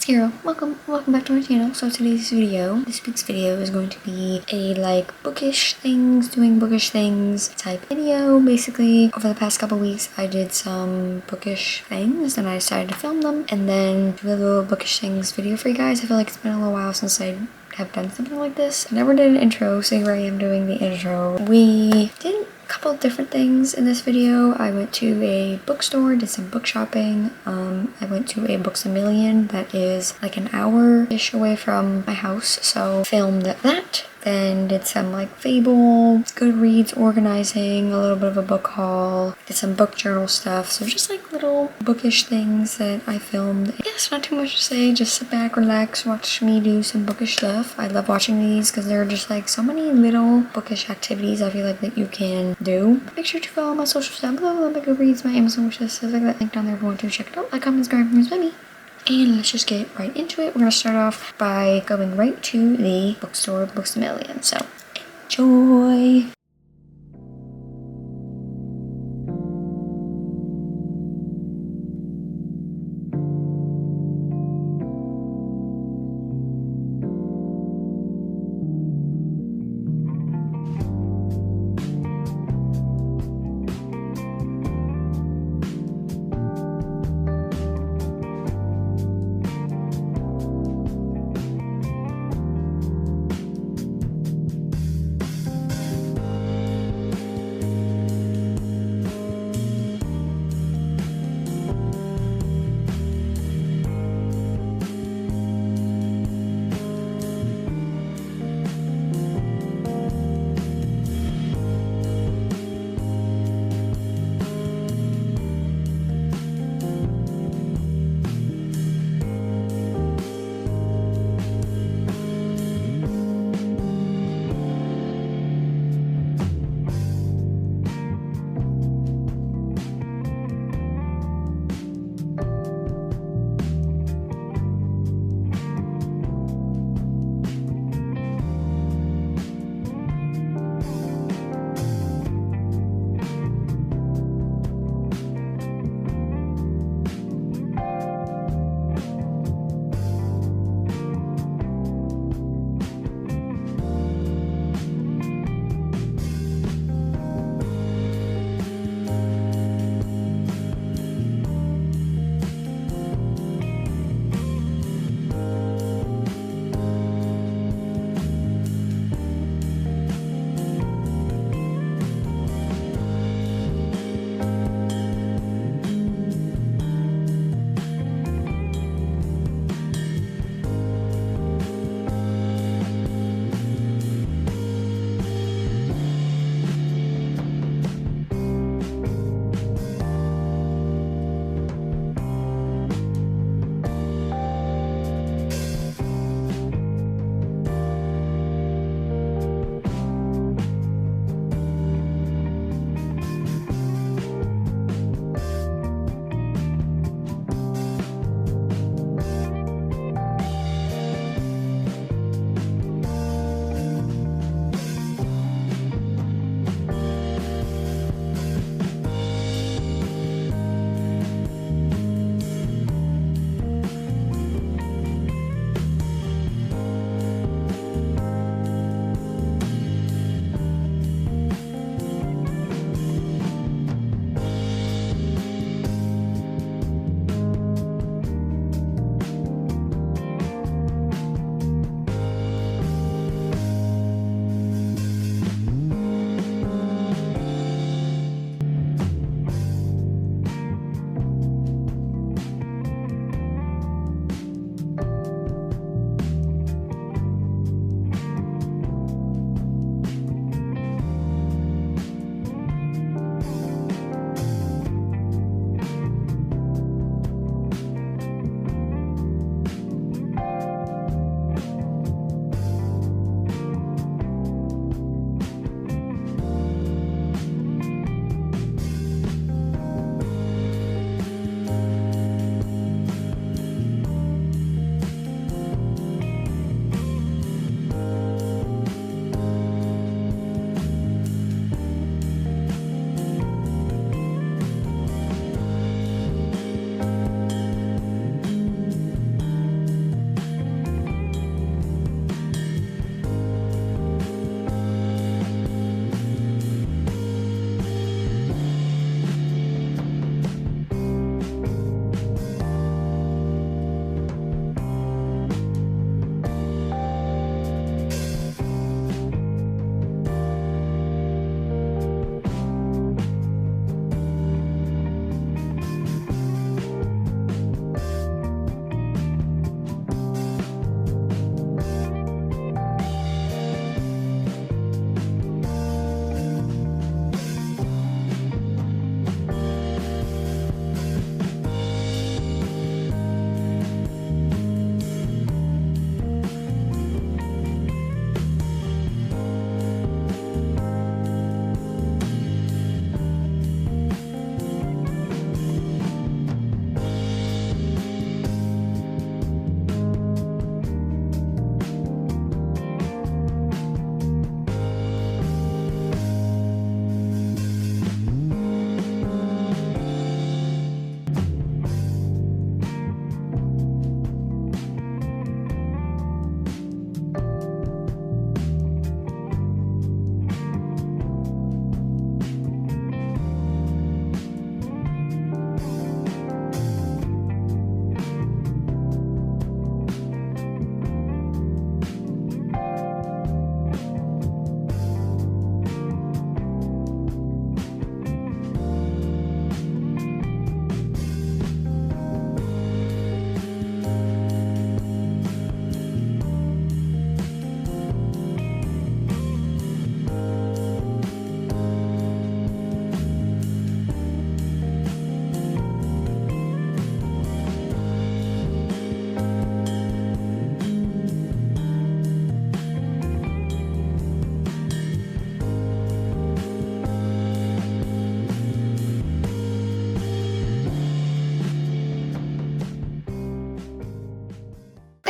Hero, welcome back to my channel. So this week's video is going to be a doing bookish things type video. Basically, over the past couple weeks, I did some bookish things and I decided to film them and then do a little bookish things video for you guys. I feel like it's been a little while since I have done something like this. I never did an intro, so here I am doing the intro. We did a couple different things in this video. I went to a bookstore, did some book shopping. I went to a Books A Million that is like an hour-ish away from my house, so filmed that. Then did some like fable, goodreads organizing, a little bit of a book haul, did some book journal stuff, so just like little bookish things that I filmed. Yes, not too much to say, just sit back, relax, watch me do some bookish stuff. I love watching these because there are just like so many little bookish activities I feel like that you can do. Make sure to follow my social stuff below, my Goodreads, my Amazon wishlist, stuff like that, link down there if you want to check it out. Like, comment, subscribe, and by me. And let's just get right into it. We're gonna start off by going right to the bookstore, Books A Million. So enjoy.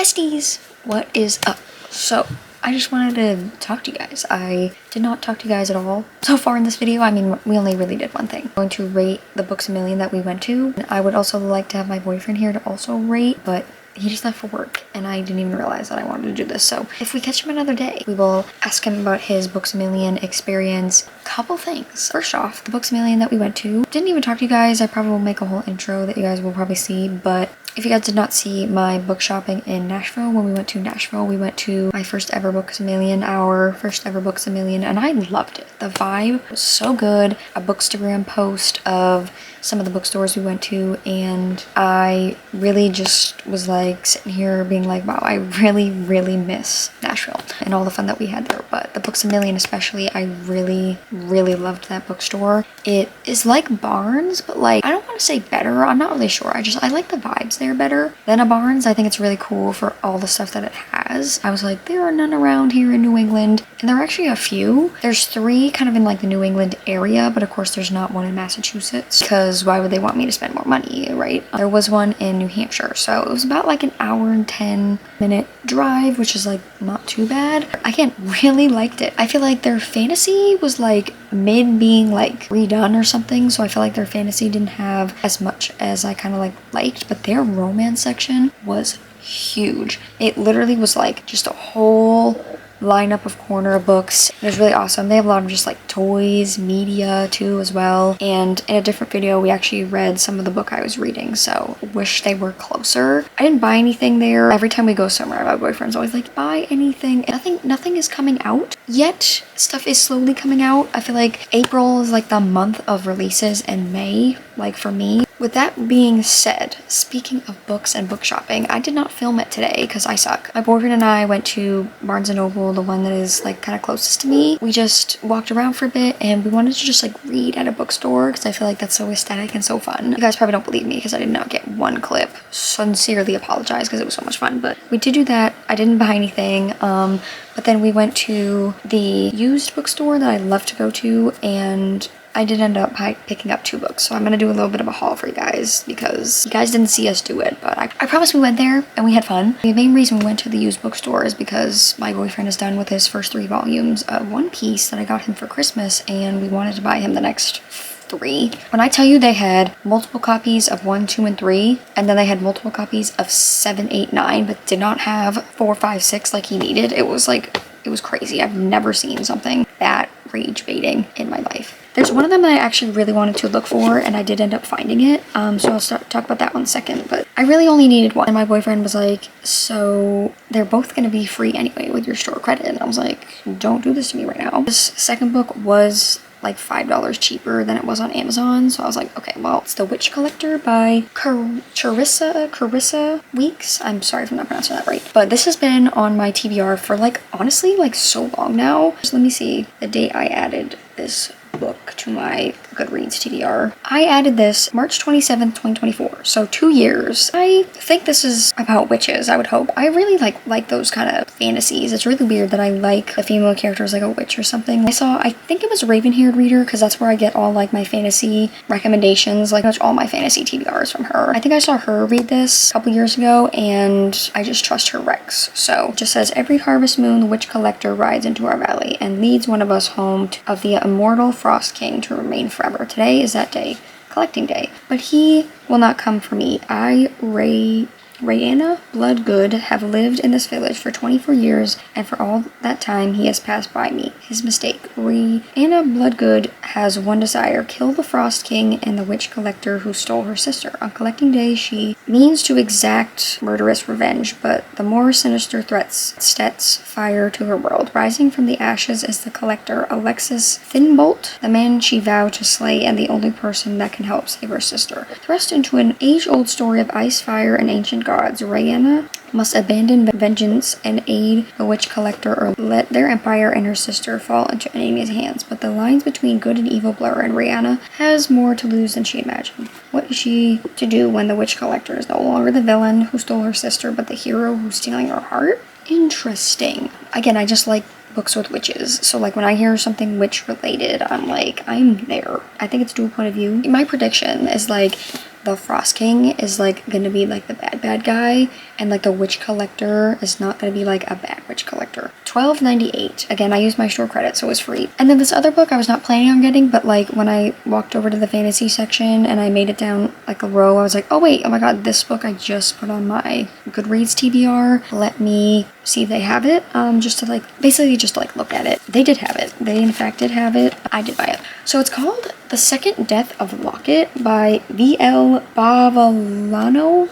Besties, what is up? So I just wanted to talk to you guys. I did not talk to you guys at all so far in this video. I mean, we only really did one thing. I'm going to rate the Books A Million that we went to. I would also like to have my boyfriend here to also rate, but he just left for work and I didn't even realize that I wanted to do this. So if we catch him another day, we will ask him about his Books A Million experience. Couple things. First off, the Books A Million that we went to. Didn't even talk to you guys. I probably will make a whole intro that you guys will probably see, but if you guys did not see my book shopping in Nashville, when we went to Nashville, we went to my first ever Books A Million, our first ever Books A Million, and I loved it. The vibe was so good. A Bookstagram post of some of the bookstores we went to, and I really just was like sitting here being like, wow, I really miss Nashville and all the fun that we had there. But the Books A Million especially, I really loved that bookstore. It is like Barnes, but like, I don't want to say better, I'm not really sure. I like the vibes there better than a Barnes. I think it's really cool for all the stuff that it has. I was like, there are none around here in New England, and there are actually a few. There's 3 kind of in like the New England area, but of course there's not one in Massachusetts, because why would they want me to spend more money, right? There was one in New Hampshire, so it was about like an hour and 10-minute drive, which is like not too bad. I really liked it. I feel like their fantasy was like mid being like redone or something, so I feel like their fantasy didn't have as much as I kind of liked, but their romance section was huge. It literally was like just a whole lineup of corner books. It was really awesome. They have a lot of just like toys, media too as well, and in a different video we actually read some of the book I was reading, so wish they were closer. I didn't buy anything there. Every time we go somewhere, my boyfriend's always like, buy anything. Nothing is coming out yet. Stuff is slowly coming out. I feel like April is like the month of releases, and May, like for me. With that being said, speaking of books and book shopping, I did not film it today because I suck. My boyfriend and I went to Barnes & Noble, the one that is like kind of closest to me. We just walked around for a bit and we wanted to just like read at a bookstore because I feel like that's so aesthetic and so fun. You guys probably don't believe me because I did not get one clip. Sincerely apologize because it was so much fun, but we did do that. I didn't buy anything, but then we went to the used bookstore that I love to go to, and I did end up picking up 2 books, so I'm gonna do a little bit of a haul for you guys because you guys didn't see us do it, but I promise we went there and we had fun. The main reason we went to the used bookstore is because my boyfriend is done with his first 3 volumes of One Piece that I got him for Christmas, and we wanted to buy him the next 3. When I tell you they had multiple copies of 1, 2, and 3, and then they had multiple copies of 7, 8, 9, but did not have 4, 5, 6 like he needed, it was crazy. I've never seen something that rage baiting in my life. There's one of them that I actually really wanted to look for, and I did end up finding it, so I'll talk about that one second, but I really only needed one, and my boyfriend was like, so they're both going to be free anyway with your store credit, and I was like, don't do this to me right now. This second book was like $5 cheaper than it was on Amazon, so I was like, okay, well, it's The Witch Collector by Carissa Weeks. I'm sorry if I'm not pronouncing that right, but this has been on my TBR for like, honestly, like so long now. So let me see the date I added this book to my Goodreads TBR. I added this March 27th, 2024, so 2 years. I think this is about witches, I would hope. I really like those kind of fantasies. It's really weird that I like a female character as like a witch or something. I think it was Raven-Haired Reader, because that's where I get all like my fantasy recommendations, like much all my fantasy TBRs from her. I think I saw her read this a couple years ago, and I just trust her recs. So it just says, every harvest moon, the Witch Collector rides into our valley and leads one of us home of the immortal Frost King to remain forever. Today is that day, collecting day, but he will not come for me. Rayanna Bloodgood have lived in this village for 24 years, and for all that time he has passed by me. His mistake. Rayanna Bloodgood has one desire: kill the Frost King and the Witch Collector who stole her sister. On collecting day, she means to exact murderous revenge, but the more sinister threats sets fire to her world. Rising from the ashes is the Collector, Alexis Thinbolt, the man she vowed to slay and the only person that can help save her sister. Thrust into an age-old story of ice, fire, and ancient gods, Rayanna must abandon vengeance and aid the Witch Collector, or let their empire and her sister fall into enemy's hands. But the lines between good and evil blur, and Rayanna has more to lose than she imagined. What is she to do when the Witch Collector is no longer the villain who stole her sister, but the hero who's stealing her heart? Interesting. Again, I just like books with witches, so like when I hear something witch related, I'm like, I'm there. I think it's dual point of view. My prediction is like the Frost King is like gonna be like the bad guy, and like the Witch Collector is not gonna be like a bad witch collector. $12.98. Again, I used my store credit, so it was free. And then this other book I was not planning on getting, but like when I walked over to the fantasy section and I made it down like a row, I was like, oh wait, oh my god, this book I just put on my Goodreads TBR. Let me see if they have it, just to like basically just like look at it. They did have it. They in fact did have it. I did buy it. So it's called The Second Death of Locket by V.L. Bavellino.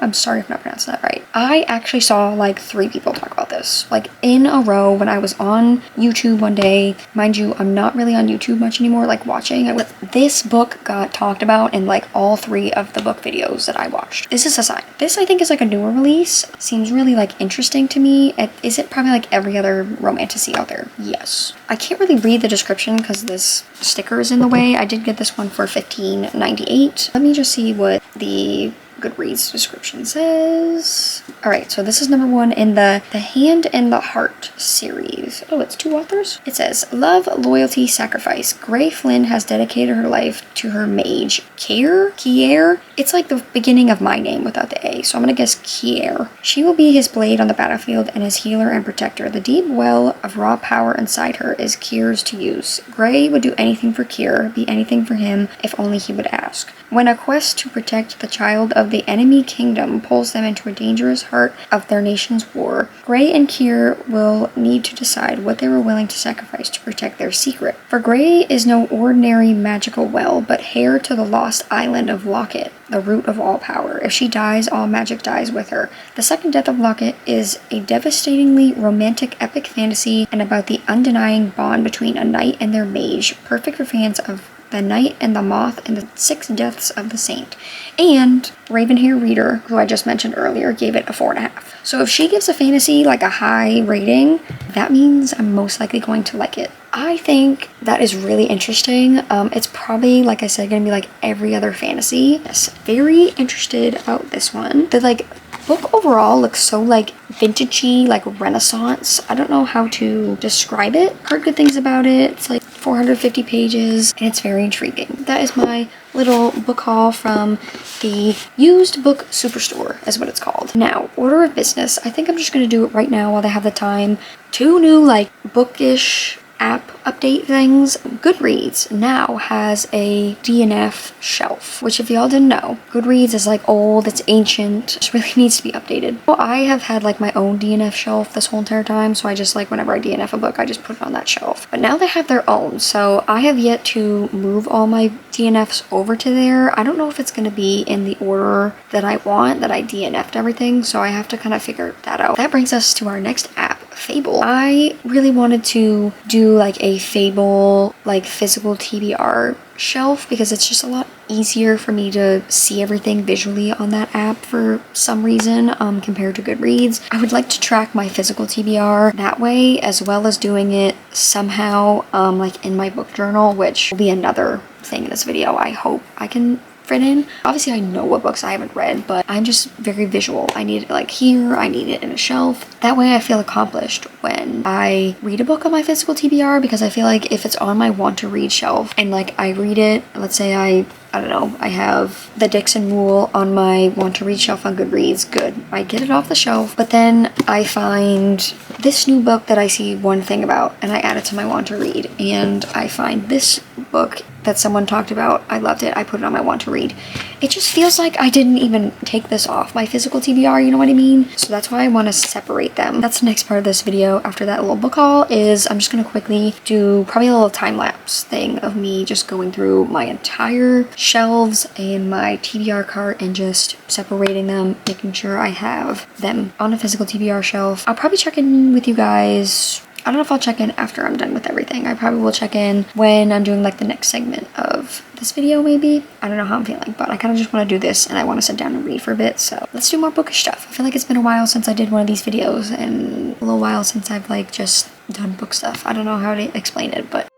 I'm sorry if I'm not pronouncing that right. I actually saw like 3 people talk about this like in a row when I was on YouTube one day. Mind you, I'm not really on YouTube much anymore, like watching. This book got talked about in like all 3 of the book videos that I watched. This is a sign. This I think is like a newer release. Seems really like interesting to me. Is it probably like every other romantasy out there? Yes. I can't really read the description because this sticker is in the way. I did get this one for $15.98. Let me just see what the Goodreads description says. Alright, so this is number 1 in the Hand and the Heart series. Oh, it's 2 authors? It says, Love, Loyalty, Sacrifice. Gray Flynn has dedicated her life to her mage, Kier? It's like the beginning of my name without the A, so I'm gonna guess Kier. She will be his blade on the battlefield and his healer and protector. The deep well of raw power inside her is Kier's to use. Gray would do anything for Kier, be anything for him, if only he would ask. When a quest to protect the child of the enemy kingdom pulls them into a dangerous heart of their nation's war, Gray and Kier will need to decide what they were willing to sacrifice to protect their secret. For Gray is no ordinary magical well, but heir to the lost island of Locket, the root of all power. If she dies, all magic dies with her. The Second Death of Locket is a devastatingly romantic epic fantasy and about the undenying bond between a knight and their mage, perfect for fans of The Knight and the Moth and the 6 Deaths of the Saint. And Ravenhair Reader, who I just mentioned earlier, gave it a 4.5. So if she gives a fantasy like a high rating, that means I'm most likely going to like it. I think that is really interesting. It's probably, like I said, gonna be like every other fantasy. Yes, very interested about this one. The like book overall looks so like vintagey, like Renaissance. I don't know how to describe it. Heard good things about it. It's like 450 pages and it's very intriguing. That is my little book haul from the used book superstore is what it's called. Now, order of business. I think I'm just gonna do it right now while I have the time. 2 new like bookish app update things. Goodreads now has a DNF shelf, which if y'all didn't know, Goodreads is like old, it's ancient, it really needs to be updated. Well, I have had like my own DNF shelf this whole entire time, so I just like whenever I DNF a book, I just put it on that shelf. But now they have their own, so I have yet to move all my DNFs over to there. I don't know if it's going to be in the order that I want, that I DNF'd everything, so I have to kind of figure that out. That brings us to our next app, Fable. I really wanted to do like a Fable like physical TBR shelf because it's just a lot easier for me to see everything visually on that app for some reason compared to Goodreads. I would like to track my physical TBR that way as well as doing it somehow like in my book journal, which will be another thing in this video. I hope I can fit in. Obviously I know what books I haven't read, but I'm just very visual. I need it like here, I need it in a shelf. That way I feel accomplished when I read a book on my physical TBR, because I feel like if it's on my want to read shelf and like I read it, let's say I don't know, I have the Dixon Rule on my want to read shelf on Goodreads, good. I get it off the shelf, but then I find this new book that I see one thing about and I add it to my want to read, and I find this book that someone talked about, I loved it, I put it on my want to read. It just feels like I didn't even take this off my physical TBR, you know what I mean? So that's why I want to separate them. That's the next part of this video after that little book haul. Is I'm just going to quickly do probably a little time-lapse thing of me just going through my entire shelves and my TBR cart and just separating them, making sure I have them on a physical TBR shelf. I'll probably check in with you guys. I don't know if I'll check in after I'm done with everything. I probably will check in when I'm doing like the next segment of this video maybe. I don't know how I'm feeling, but I kind of just want to do this and I want to sit down and read for a bit. So let's do more bookish stuff. I feel like it's been a while since I did one of these videos and a little while since I've like just done book stuff. I don't know how to explain it, but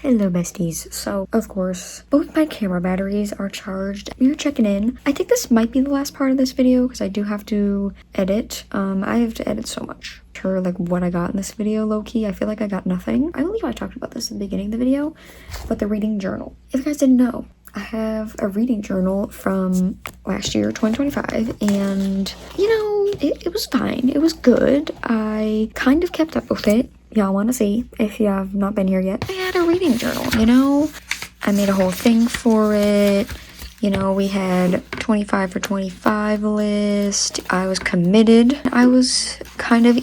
Hello besties. So of course both my camera batteries are charged. We are checking in. I think this might be the last part of this video because I do have to edit. I have to edit so much. Sure, like what I got in this video, low-key. I feel like I got nothing. I believe I talked about this in the beginning of the video, but the reading journal. If you guys didn't know, I have a reading journal from last year, 2025, and you know, it was fine. It was good. I kind of kept up with it. Y'all want to see, if you have not been here yet, I had a reading journal, you know? I made a whole thing for it. You know, we had 25 for 25 list. I was committed. I was kind of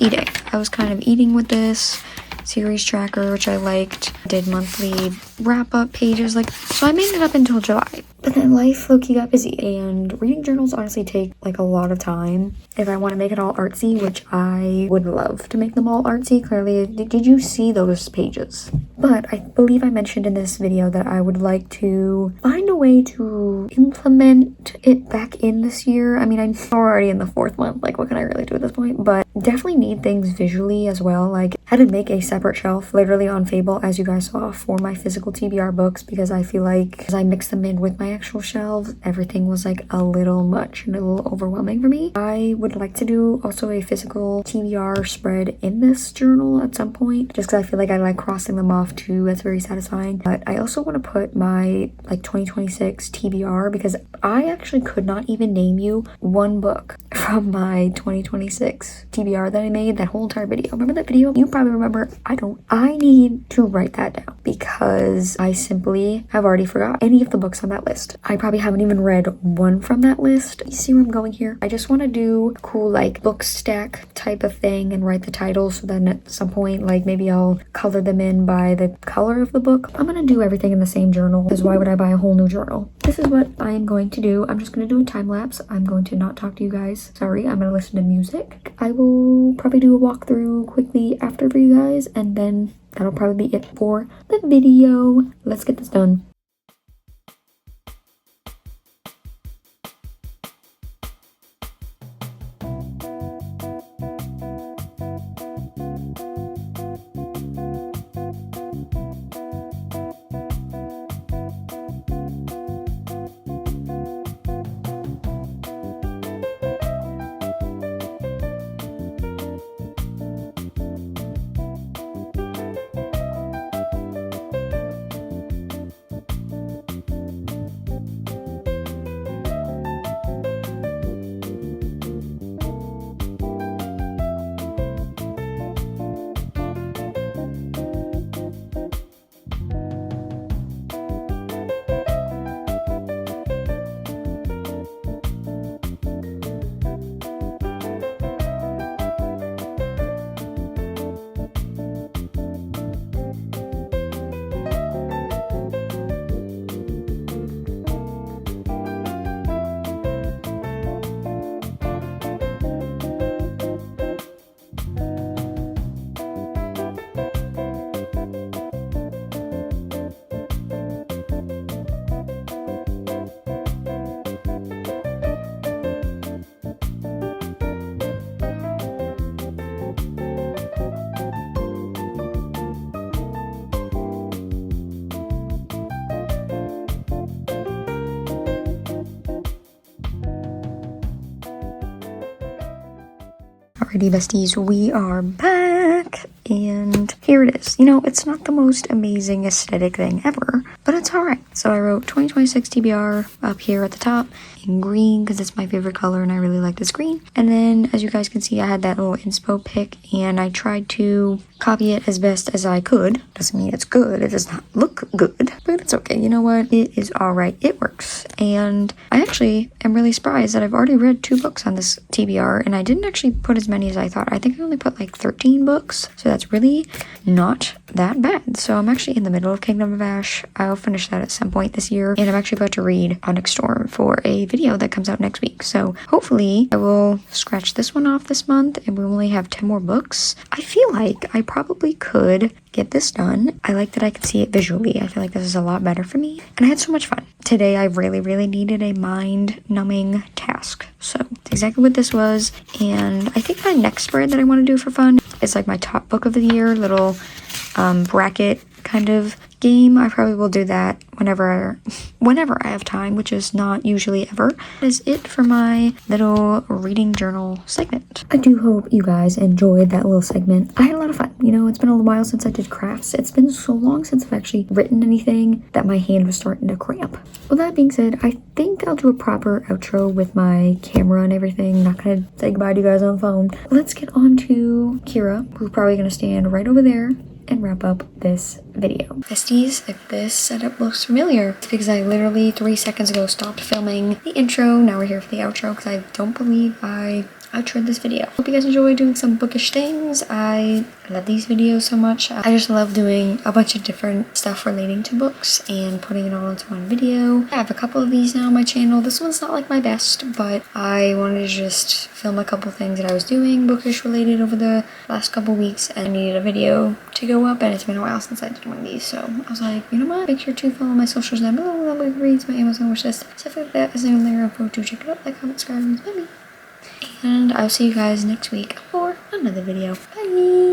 eating with this series tracker, which I liked. Did monthly wrap-up pages, like, so I made it up until July. But then life low-key got busy, and reading journals honestly take like a lot of time if I want to make it all artsy, which I would love to make them all artsy. Clearly, did you see those pages? But I believe I mentioned in this video that I would like to find a way to implement it back in this year. I mean, I'm already in the 4th month, like what can I really do at this point? But definitely need things visually as well. Like, I had to make a separate shelf literally on Fable, as you guys saw, for my physical TBR books, because I feel like as I mixed them in with my actual shelves, everything was like a little much and a little overwhelming for me. I would like to do also a physical TBR spread in this journal at some point, just because I feel like I like crossing them off too. That's very satisfying. But I also want to put my like 2026 TBR, because I actually could not even name you one book from my 2026 TBR that I made, that whole entire video. Remember that video? You probably remember. I don't. I need to write that down because I simply have already forgot any of the books on that list. I probably haven't even read one from that list. You see where I'm going here? I just want to do a cool like book stack type of thing and write the titles, so then at some point like maybe I'll color them in by the color of the book. I'm gonna do everything in the same journal, because why would I buy a whole new journal? This is what I am going to do. I'm just gonna do a time lapse. I'm going to not talk to you guys. Sorry, I'm gonna listen to music. I will probably do a walkthrough quickly after for you guys, and then that'll probably be it for the video. Let's get this done. Alrighty besties, we are back, and here it is. You know, it's not the most amazing aesthetic thing ever, but it's alright. So I wrote 2026 TBR up here at the top in green because it's my favorite color and I really like this green. And then as you guys can see, I had that little inspo pic and I tried to copy it as best as I could. Doesn't mean it's good, it does not look good, but it's okay. You know what? It is alright. It works. And I actually am really surprised that I've already read 2 books on this TBR, and I didn't actually put as many as I thought. I think I only put like 13 books, so that's really not that bad. So I'm actually in the middle of Kingdom of Ash. I'll finish that at some point this year, and I'm actually about to read Onyx Storm for a video that comes out next week. So hopefully I will scratch this one off this month, and we only have 10 more books. I feel like I probably could get this done. I like that I can see it visually. I feel like this is a lot better for me, and I had so much fun. Today I really needed a mind-numbing task, so that's exactly what this was. And I think my next spread that I want to do for fun is like my top book of the year, little bracket kind of game. I probably will do that whenever I have time, which is not usually ever. That is it for my little reading journal segment. I do hope you guys enjoyed that little segment. I had a lot of fun. You know, it's been a while since I did crafts. It's been so long since I've actually written anything that my hand was starting to cramp. With that being said, I think I'll do a proper outro with my camera and everything. Not gonna say goodbye to you guys on the phone. Let's get on to Kira, who's probably gonna stand right over there and wrap up this video. Besties, if this setup looks familiar, it's because I literally 3 seconds ago stopped filming the intro. Now we're here for the outro because I don't believe I outroed this video. Hope you guys enjoy doing some bookish things. I love these videos so much. I just love doing a bunch of different stuff relating to books and putting it all into one video. I have a couple of these now on my channel. This one's not like my best, but I wanted to just film a couple things that I was doing bookish related over the last couple weeks and I needed a video to go up, and it's been a while since I did one of these, so I was like, you know what, make sure to follow my socials down below, my Goodreads, my Amazon wishlist, stuff like that is in there info to check it out, like, comment, subscribe, and maybe. And I'll see you guys next week for another video. Bye!